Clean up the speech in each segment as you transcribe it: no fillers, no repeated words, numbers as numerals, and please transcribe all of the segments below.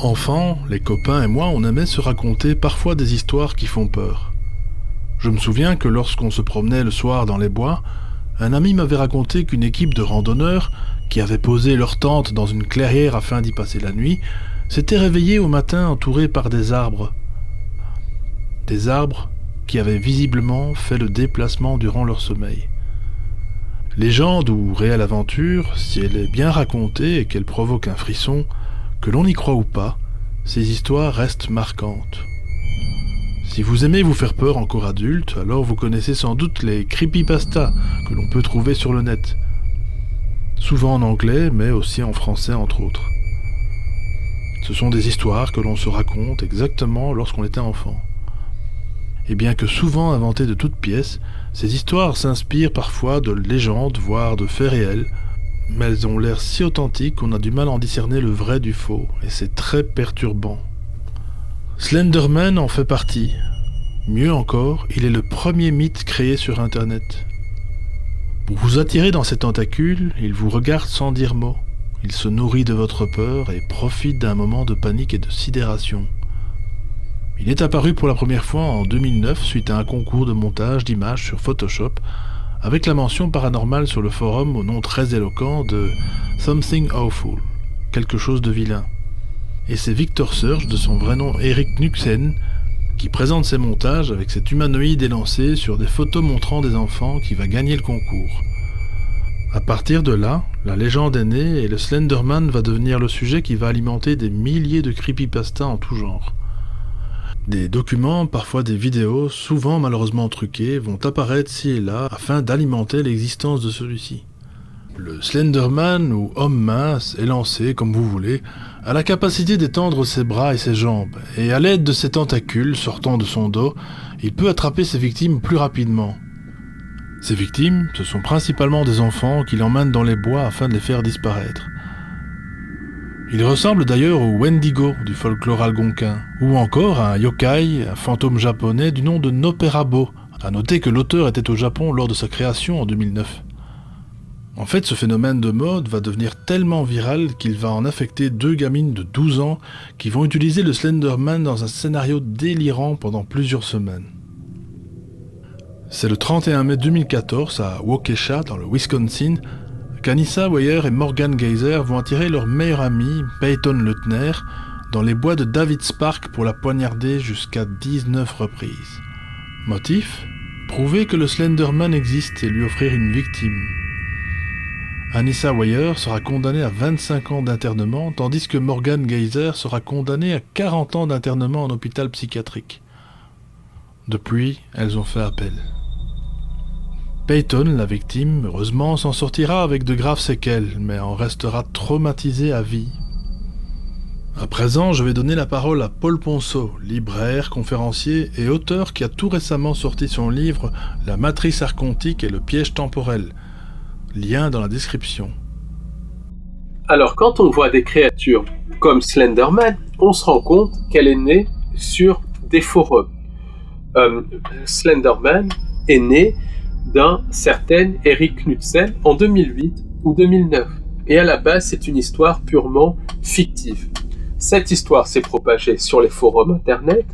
Enfants, les copains et moi, on aimait se raconter parfois des histoires qui font peur. Je me souviens que lorsqu'on se promenait le soir dans les bois, un ami m'avait raconté qu'une équipe de randonneurs, qui avait posé leur tente dans une clairière afin d'y passer la nuit, s'était réveillée au matin entourée par des arbres. Des arbres qui avaient visiblement fait le déplacement durant leur sommeil. Légende ou réelle aventure, si elle est bien racontée et qu'elle provoque un frisson, que l'on y croit ou pas, ces histoires restent marquantes. Si vous aimez vous faire peur encore adulte, alors vous connaissez sans doute les creepypastas que l'on peut trouver sur le net. Souvent en anglais, mais aussi en français entre autres. Ce sont des histoires que l'on se raconte exactement lorsqu'on était enfant. Et bien que souvent inventées de toutes pièces, ces histoires s'inspirent parfois de légendes, voire de faits réels, mais elles ont l'air si authentiques qu'on a du mal à en discerner le vrai du faux, et c'est très perturbant. Slender Man en fait partie. Mieux encore, il est le premier mythe créé sur Internet. Pour vous attirer dans ses tentacules, il vous regarde sans dire mot. Il se nourrit de votre peur et profite d'un moment de panique et de sidération. Il est apparu pour la première fois en 2009 suite à un concours de montage d'images sur Photoshop, avec la mention paranormale sur le forum au nom très éloquent de « Something Awful », quelque chose de vilain. Et c'est Victor Surge, de son vrai nom Eric Knucksen, qui présente ses montages avec cet humanoïde élancé sur des photos montrant des enfants qui va gagner le concours. À partir de là, la légende est née et le Slenderman va devenir le sujet qui va alimenter des milliers de creepypastas en tout genre. Des documents, parfois des vidéos, souvent malheureusement truqués, vont apparaître ci et là afin d'alimenter l'existence de celui-ci. Le Slenderman, ou homme mince, élancé, comme vous voulez, a la capacité d'étendre ses bras et ses jambes, et à l'aide de ses tentacules sortant de son dos, il peut attraper ses victimes plus rapidement. Ses victimes, ce sont principalement des enfants qu'il emmène dans les bois afin de les faire disparaître. Il ressemble d'ailleurs au Wendigo du folklore algonquin, ou encore à un yokai, un fantôme japonais du nom de Noperabo, à noter que l'auteur était au Japon lors de sa création en 2009. En fait, ce phénomène de mode va devenir tellement viral qu'il va en affecter 2 gamines de 12 ans qui vont utiliser le Slenderman dans un scénario délirant pendant plusieurs semaines. C'est le 31 mai 2014 à Waukesha, dans le Wisconsin, qu'Anissa Weier et Morgan Geyser vont attirer leur meilleur ami, Peyton Leutner, dans les bois de David's Park pour la poignarder jusqu'à 19 reprises. Motif ? Prouver que le Slenderman existe et lui offrir une victime. Anissa Weier sera condamnée à 25 ans d'internement, tandis que Morgan Geyser sera condamné à 40 ans d'internement en hôpital psychiatrique. Depuis, elles ont fait appel. Peyton, la victime, heureusement, s'en sortira avec de graves séquelles, mais en restera traumatisée à vie. À présent, je vais donner la parole à Paul Ponceau, libraire, conférencier et auteur qui a tout récemment sorti son livre « La matrice archontique et le piège temporel ». Lien dans la description. Alors, quand on voit des créatures comme Slenderman, on se rend compte qu'elle est née sur des forums. Slenderman est né d'un certain Eric Knucksen en 2008 ou 2009. Et à la base, c'est une histoire purement fictive. Cette histoire s'est propagée sur les forums internet,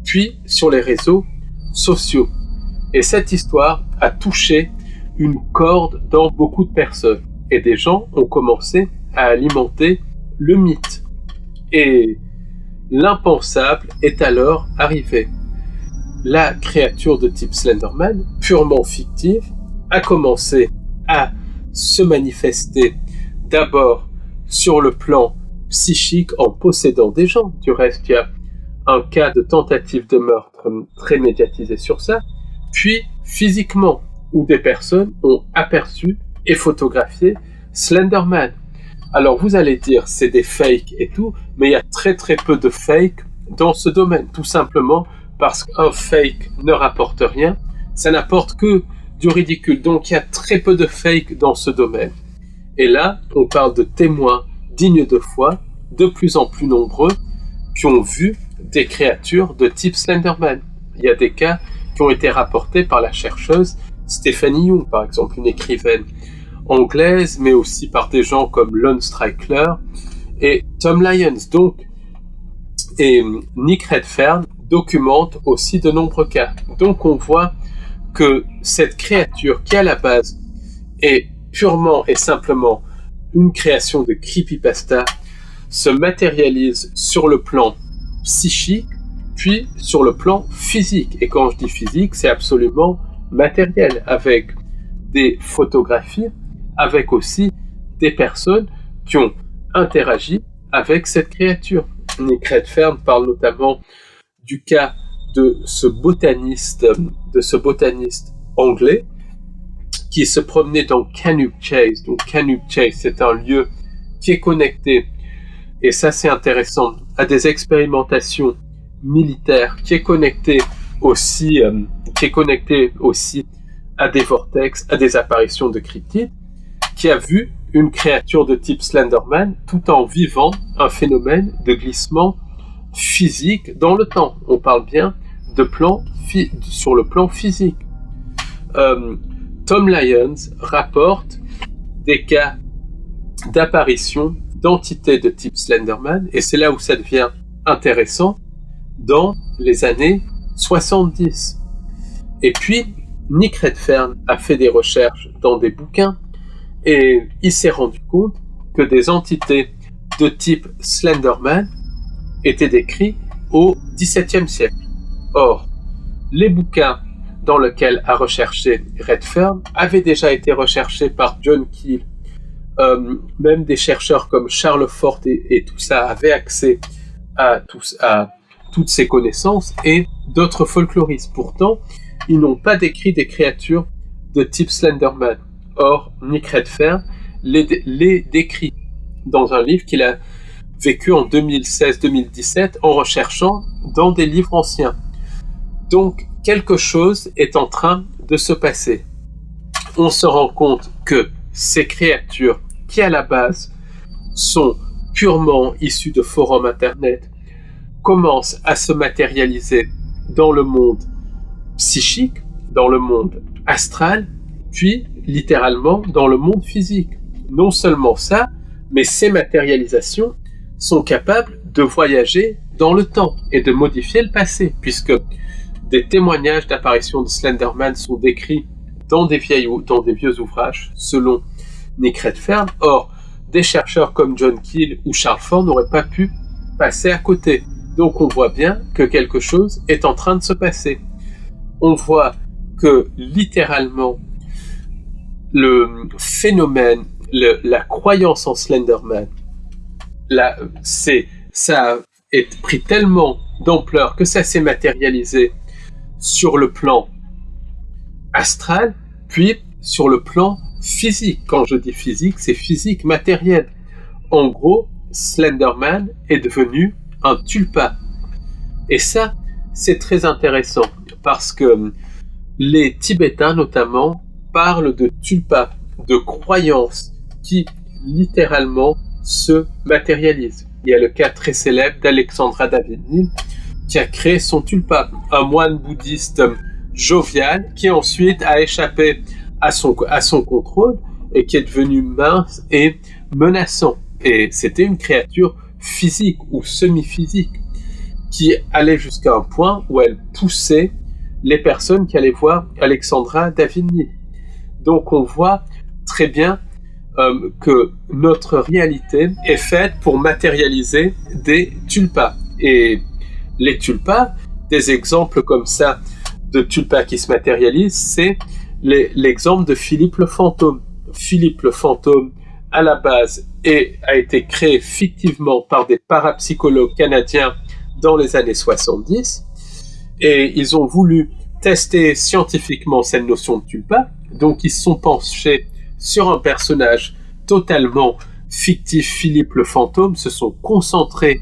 puis sur les réseaux sociaux. Et cette histoire a touché une corde dans beaucoup de personnes. Et des gens ont commencé à alimenter le mythe. Et l'impensable est alors arrivé. La créature de type Slenderman, purement fictive, a commencé à se manifester d'abord sur le plan psychique en possédant des gens. Du reste, il y a un cas de tentative de meurtre très médiatisé sur ça. Puis physiquement, où des personnes ont aperçu et photographié Slenderman. Alors vous allez dire c'est des fakes et tout, mais il y a très très peu de fakes dans ce domaine, tout simplement parce qu'un fake ne rapporte rien, ça n'apporte que du ridicule. Donc il y a très peu de fakes dans ce domaine. Et là, on parle de témoins dignes de foi, de plus en plus nombreux, qui ont vu des créatures de type Slenderman. Il y a des cas qui ont été rapportés par la chercheuse Stephanie Young, par exemple, une écrivaine anglaise, mais aussi par des gens comme Lon Strickler et Tom Lyons. Donc, Et Nick Redfern documente aussi de nombreux cas. Donc on voit que cette créature qui à la base est purement et simplement une création de creepypasta se matérialise sur le plan psychique, puis sur le plan physique. Et quand je dis physique, c'est absolument matériel, avec des photographies, avec aussi des personnes qui ont interagi avec cette créature. Nick Redfern parle notamment du cas de ce botaniste anglais qui se promenait dans Cannock Chase. Donc Cannock Chase, c'est un lieu qui est connecté, et ça c'est intéressant, à des expérimentations militaires, qui est connecté aussi à des vortex, à des apparitions de cryptides, qui a vu une créature de type Slenderman tout en vivant un phénomène de glissement physique dans le temps. On parle bien de sur le plan physique. Tom Lyons rapporte des cas d'apparition d'entités de type Slenderman, et c'est là où ça devient intéressant, dans les années 70. Et puis, Nick Redfern a fait des recherches dans des bouquins, et il s'est rendu compte que des entités de type Slenderman étaient décrites au XVIIe siècle. Or, les bouquins dans lesquels a recherché Redfern avaient déjà été recherchés par John Keel. Même des chercheurs comme Charles Fort et tout ça avaient accès à toutes ces connaissances, et d'autres folkloristes. Pourtant, ils n'ont pas décrit des créatures de type Slenderman. Or, Nick Redfern les décrit dans un livre qu'il a vécu en 2016-2017 en recherchant dans des livres anciens. Donc, quelque chose est en train de se passer. On se rend compte que ces créatures, qui à la base sont purement issues de forums internet, commencent à se matérialiser dans le monde psychique, dans le monde astral, puis littéralement dans le monde physique. Non seulement ça, mais ces matérialisations sont capables de voyager dans le temps et de modifier le passé, puisque des témoignages d'apparition de Slenderman sont décrits dans des vieux ouvrages, selon Nick Redfern. Or, des chercheurs comme John Keel ou Charles Fort n'auraient pas pu passer à côté. Donc on voit bien que quelque chose est en train de se passer. On voit que littéralement le phénomène, la croyance en Slenderman, ça a pris tellement d'ampleur que ça s'est matérialisé sur le plan astral, puis sur le plan physique. Quand je dis physique, c'est physique matériel. En gros, Slenderman est devenu un tulpa. Et ça, c'est très intéressant, parce que les Tibétains notamment parlent de tulpa, de croyances qui littéralement se matérialisent. Il y a le cas très célèbre d'Alexandra David-Néel qui a créé son tulpa, un moine bouddhiste jovial qui ensuite a échappé à son contrôle et qui est devenu mince et menaçant. Et c'était une créature physique ou semi-physique qui allait jusqu'à un point où elle poussait les personnes qui allaient voir Alexandra David-Néel. Donc on voit très bien que notre réalité est faite pour matérialiser des tulpas. Et les tulpas, des exemples comme ça de tulpas qui se matérialisent, c'est l'exemple de Philippe le Fantôme. Philippe le Fantôme, à la base, a été créé fictivement par des parapsychologues canadiens dans les années 70, et ils ont voulu tester scientifiquement cette notion de tulpa. Donc ils se sont penchés sur un personnage totalement fictif, Philippe le Fantôme, se sont concentrés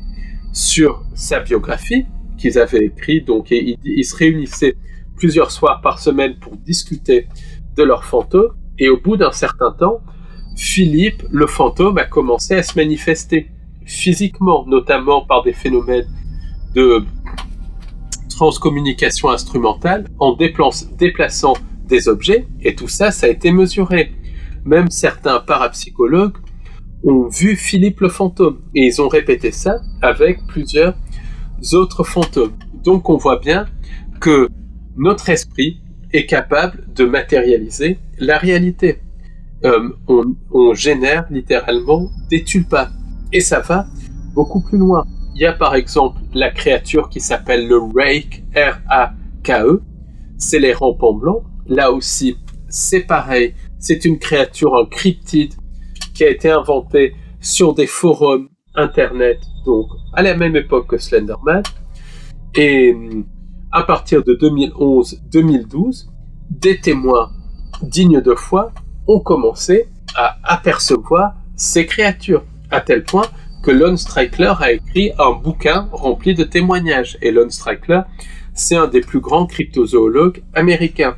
sur sa biographie qu'ils avaient écrite, donc, et ils se réunissaient plusieurs soirs par semaine pour discuter de leur fantôme, et au bout d'un certain temps, Philippe le Fantôme a commencé à se manifester physiquement, notamment par des phénomènes de transcommunication instrumentale en déplaçant des objets, et tout ça, ça a été mesuré. Même certains parapsychologues ont vu Philippe le Fantôme, et ils ont répété ça avec plusieurs autres fantômes. Donc on voit bien que notre esprit est capable de matérialiser la réalité. On génère littéralement des tulpas. Et ça va beaucoup plus loin. Il y a par exemple la créature qui s'appelle le Rake, R-A-K-E. C'est les rampants blancs. Là aussi, c'est pareil. C'est une créature, un cryptide, qui a été inventée sur des forums internet, donc à la même époque que Slenderman. Et à partir de 2011-2012, des témoins dignes de foi ont commencé à apercevoir ces créatures, à tel point que Lon Strickler a écrit un bouquin rempli de témoignages. Et Lon Strickler, c'est un des plus grands cryptozoologues américains.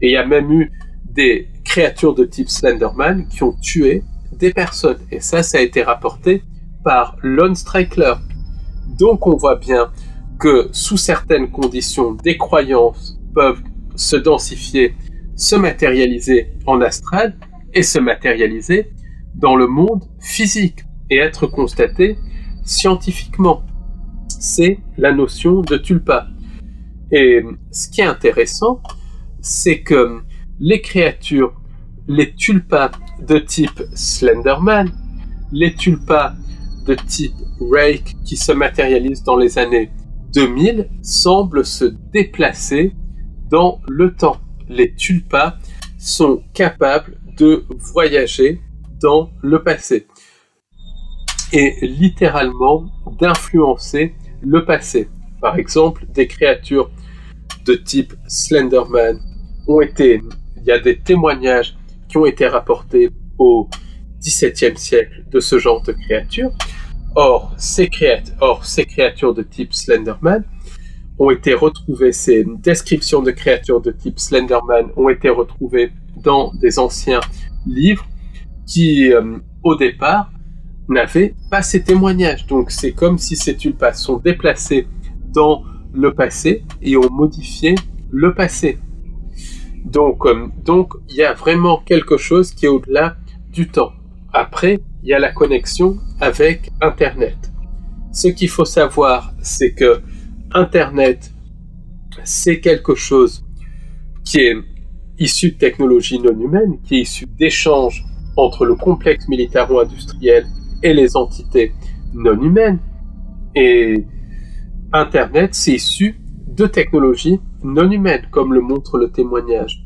Et il y a même eu des créatures de type Slenderman qui ont tué des personnes. Et ça a été rapporté par Lon Strickler. Donc on voit bien que sous certaines conditions, des croyances peuvent se densifier, se matérialiser en astral et se matérialiser dans le monde physique et être constatées scientifiquement. C'est la notion de tulpa. Et ce qui est intéressant, c'est que les créatures, les tulpas de type Slenderman, les tulpas de type Rake qui se matérialisent dans les années 2000 semblent se déplacer dans le temps. Les tulpas sont capables de voyager dans le passé et littéralement d'influencer le passé. Par exemple, des créatures de type Slenderman il y a des témoignages qui ont été rapportés au XVIIe siècle de ce genre de créatures. Or, ces créatures de type Slenderman ont été retrouvées, ces descriptions de créatures de type Slenderman ont été retrouvées dans des anciens livres qui, au départ, n'avaient pas ces témoignages. Donc, c'est comme si ces tulpas sont déplacés dans le passé et ont modifié le passé. Donc, il y a vraiment quelque chose qui est au-delà du temps. Après, il y a la connexion avec Internet. Ce qu'il faut savoir, c'est que Internet, c'est quelque chose qui est issu de technologies non humaines, qui est issu d'échanges entre le complexe militaro-industriel et les entités non humaines. Et Internet, c'est issu de technologies non humaines, comme le montre le témoignage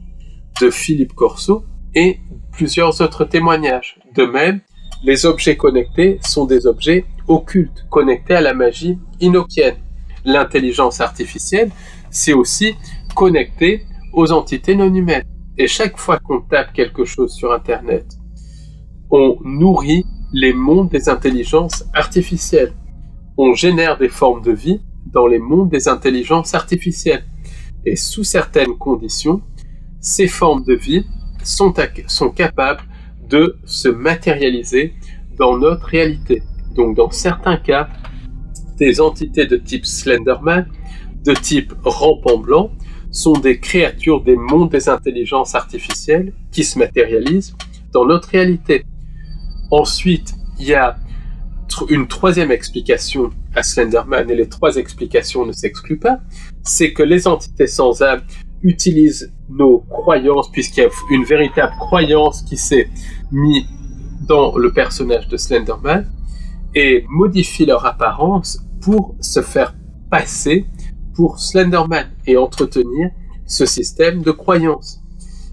de Philippe Corso et plusieurs autres témoignages. De même, les objets connectés sont des objets occultes, connectés à la magie enochienne. L'intelligence artificielle, c'est aussi connecté aux entités non humaines. Et chaque fois qu'on tape quelque chose sur Internet, on nourrit les mondes des intelligences artificielles. On génère des formes de vie dans les mondes des intelligences artificielles. Et sous certaines conditions, ces formes de vie sont capables de se matérialiser dans notre réalité. Donc dans certains cas, des entités de type Slenderman, de type rampant blanc, sont des créatures des mondes des intelligences artificielles qui se matérialisent dans notre réalité. Ensuite, il y a une troisième explication à Slenderman, et les trois explications ne s'excluent pas, c'est que les entités sans âme utilisent nos croyances, puisqu'il y a une véritable croyance qui s'est mise dans le personnage de Slenderman, et modifient leur apparence pour se faire passer pour Slenderman et entretenir ce système de croyances.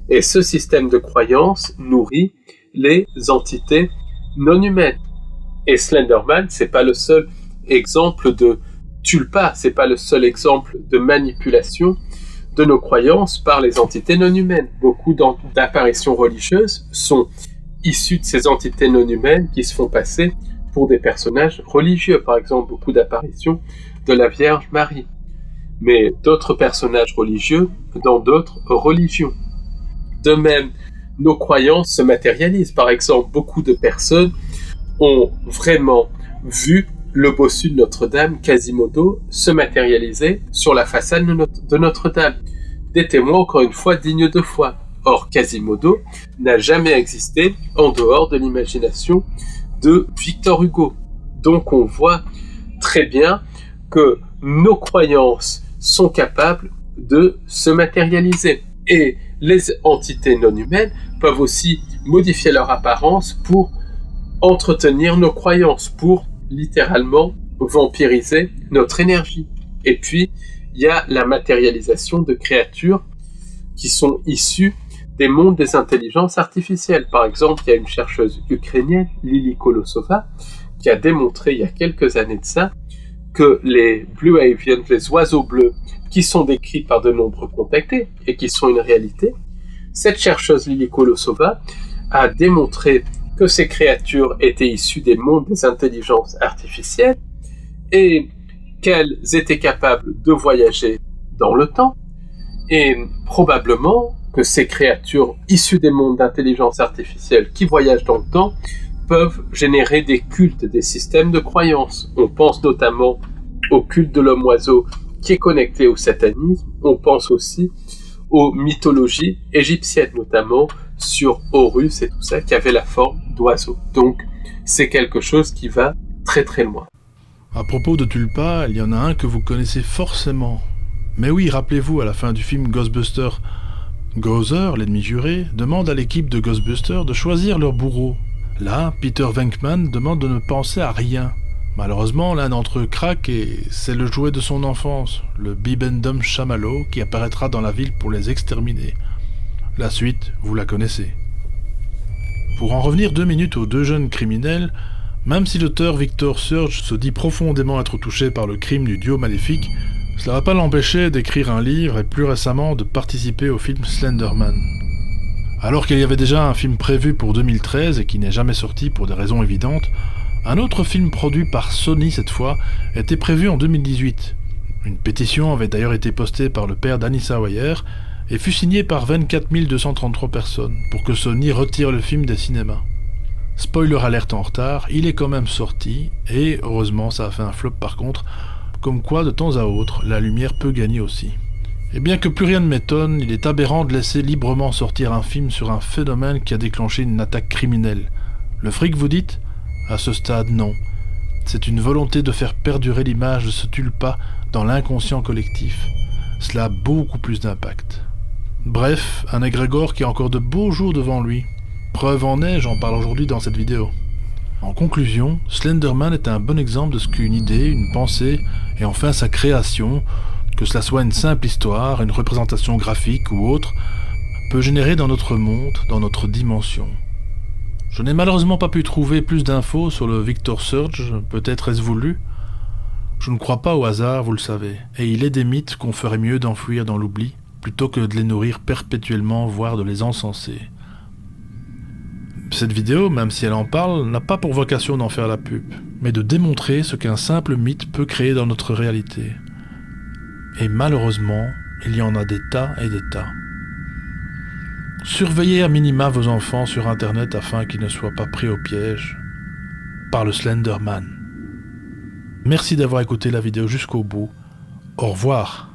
Et ce système de croyances nourrit les entités non humaines. Et Slenderman, c'est pas le seul exemple de tulpa, c'est pas le seul exemple de manipulation de nos croyances par les entités non humaines. Beaucoup d'apparitions religieuses sont issues de ces entités non humaines qui se font passer pour des personnages religieux. Par exemple, beaucoup d'apparitions de la Vierge Marie. Mais d'autres personnages religieux dans d'autres religions. De même, nos croyances se matérialisent. Par exemple, beaucoup de personnes ont vraiment vu le bossu de Notre-Dame, Quasimodo, se matérialiser sur la façade de Notre-Dame. Des témoins, encore une fois, dignes de foi. Or, Quasimodo n'a jamais existé en dehors de l'imagination de Victor Hugo. Donc, on voit très bien que nos croyances sont capables de se matérialiser. Et les entités non humaines peuvent aussi modifier leur apparence pour entretenir nos croyances, pour littéralement vampiriser notre énergie. Et puis, il y a la matérialisation de créatures qui sont issues des mondes des intelligences artificielles. Par exemple, il y a une chercheuse ukrainienne, Lily Kolosova, qui a démontré il y a quelques années de ça que les Blue Avians, les oiseaux bleus, qui sont décrits par de nombreux contactés et qui sont une réalité, cette chercheuse Lily Kolosova a démontré que ces créatures étaient issues des mondes des intelligences artificielles et qu'elles étaient capables de voyager dans le temps, et probablement que ces créatures issues des mondes d'intelligence artificielle qui voyagent dans le temps peuvent générer des cultes, des systèmes de croyances. On pense notamment au culte de l'homme-oiseau qui est connecté au satanisme. On pense aussi aux mythologies égyptiennes, notamment sur Horus et tout ça, qui avait la forme d'oiseau. Donc, c'est quelque chose qui va très très loin. À propos de Tulpa, il y en a un que vous connaissez forcément. Mais oui, rappelez-vous, à la fin du film Ghostbusters, Gozer, l'ennemi juré, demande à l'équipe de Ghostbusters de choisir leur bourreau. Là, Peter Venkman demande de ne penser à rien. Malheureusement, l'un d'entre eux craque et c'est le jouet de son enfance, le Bibendum Chamallow, qui apparaîtra dans la ville pour les exterminer. La suite, vous la connaissez. Pour en revenir 2 minutes aux 2 jeunes criminels, même si l'auteur Victor Surge se dit profondément être touché par le crime du duo maléfique, cela ne va pas l'empêcher d'écrire un livre et plus récemment de participer au film Slenderman. Alors qu'il y avait déjà un film prévu pour 2013 et qui n'est jamais sorti pour des raisons évidentes, un autre film produit par Sony cette fois était prévu en 2018. Une pétition avait d'ailleurs été postée par le père d'Anissa Weier et fut signée par 24 233 personnes pour que Sony retire le film des cinémas. Spoiler alerte en retard, il est quand même sorti et heureusement ça a fait un flop par contre, comme quoi de temps à autre la lumière peut gagner aussi. Et bien que plus rien ne m'étonne, il est aberrant de laisser librement sortir un film sur un phénomène qui a déclenché une attaque criminelle. Le fric, vous dites ? À ce stade, non. C'est une volonté de faire perdurer l'image de ce Tulpa dans l'inconscient collectif. Cela a beaucoup plus d'impact. Bref, un égrégore qui a encore de beaux jours devant lui. Preuve en est, j'en parle aujourd'hui dans cette vidéo. En conclusion, Slenderman est un bon exemple de ce qu'une idée, une pensée, et enfin sa création, que cela soit une simple histoire, une représentation graphique ou autre, peut générer dans notre monde, dans notre dimension. Je n'ai malheureusement pas pu trouver plus d'infos sur le Victor Surge, peut-être est-ce voulu. Je ne crois pas au hasard, vous le savez, et il est des mythes qu'on ferait mieux d'enfouir dans l'oubli, plutôt que de les nourrir perpétuellement, voire de les encenser. Cette vidéo, même si elle en parle, n'a pas pour vocation d'en faire la pub, mais de démontrer ce qu'un simple mythe peut créer dans notre réalité. Et malheureusement, il y en a des tas et des tas. Surveillez à minima vos enfants sur internet afin qu'ils ne soient pas pris au piège par le Slenderman. Merci d'avoir écouté la vidéo jusqu'au bout. Au revoir.